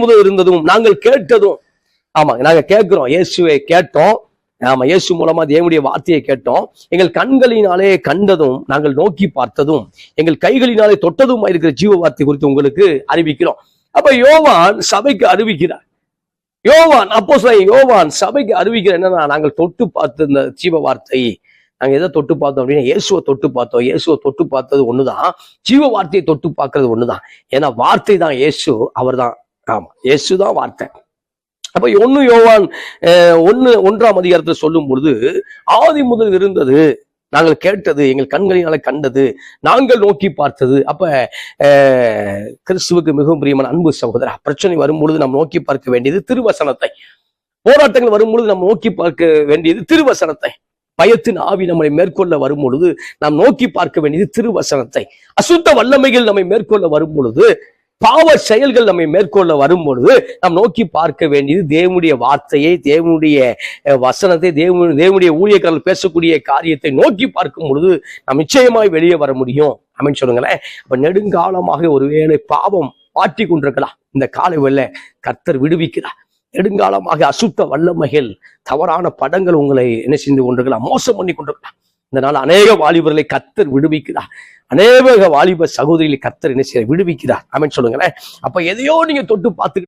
முதல் இருந்ததும் நாங்கள் கேட்டதும். ஆமா, நாங்க கேட்கிறோம், இயேசுவை கேட்டோம். ஆமா, இயேசு மூலமா தேவனுடைய வார்த்தையை கேட்டோம். எங்கள் கண்களினாலே கண்டதும் நாங்கள் நோக்கி பார்த்ததும் எங்கள் கைகளினாலே தொட்டதும் இருக்கிற ஜீவ வார்த்தை குறித்து உங்களுக்கு அறிவிக்கிறோம். அப்ப யோவான் சபைக்கு அறிவிக்கிறார். யோவான் சபைக்கு அறிவிக்கிற என்னன்னா, நாங்கள் தொட்டு பார்த்த இந்த ஜீவ வார்த்தை, நாங்க எதை தொட்டு பார்த்தோம் அப்படின்னா இயேசுவை தொட்டு பார்த்தோம். இயேசுவை தொட்டு பார்த்தது ஒண்ணுதான், ஜீவ வார்த்தையை தொட்டு பார்க்கறது ஒண்ணுதான். ஏன்னா வார்த்தை தான் இயேசு, அவர் தான். ஆமா, இயேசுதான் வார்த்தை. அப்ப யோவான் 1ஆம் அதிகாரத்துல சொல்லும் பொழுது, ஆதி முதல் இருந்தது, நாங்கள் கேட்டது, எங்கள் கண்களினால கண்டது, நாங்கள் நோக்கி பார்த்தது. அப்ப கிறிஸ்துவுக்கு மிகவும் பிரியமான அன்பு சகோதரா, பிரச்சனை வரும்பொழுது நாம் நோக்கி பார்க்க வேண்டியது திருவசனத்தை. போராட்டங்கள் வரும்பொழுது நாம் நோக்கி பார்க்க வேண்டியது திருவசனத்தை. பயத்தின் ஆவி நம்மை மேற்கொள்ள வரும் பொழுது நாம் நோக்கி பார்க்க வேண்டியது திருவசனத்தை. அசுத்த வல்லமைகள் நம்மை மேற்கொள்ள வரும் பொழுது, பாவ செயல்கள் நம்மை மேற்கொள்ள வரும் பொழுது நாம் நோக்கி பார்க்க வேண்டியது தேவனுடைய வார்த்தையை, தேவனுடைய வசனத்தை, தேவனுடைய ஊழியக்காரர்கள் பேசக்கூடிய காரியத்தை நோக்கி பார்க்கும் பொழுது நாம் நிச்சயமாய் வெளியே வர முடியும். அப்படின்னு சொல்லுங்களேன். அப்ப நெடுங்காலமாக ஒருவேளை பாவம் பாட்டி கொண்டிருக்கலாம், இந்த காலை வேளை கர்த்தர் விடுவிக்கிறார். நெடுங்காலமாக அசுத்த வல்லமைகள், தவறான படங்கள் உங்களை என்ன செய்து கொண்டிருக்கலாம், மோசம் பண்ணி கொண்டிருக்கலாம். இந்த நாள் அநேக வாலிபர்களை கர்த்தர் விடுவிக்கிறார். அநேக வாலிப சகோதரிகளை கர்த்தர் என்ன செய்ய விடுவிக்கிறார். ஆமென் சொல்லுங்களேன். அப்ப எதையோ நீங்க தொட்டு பார்த்து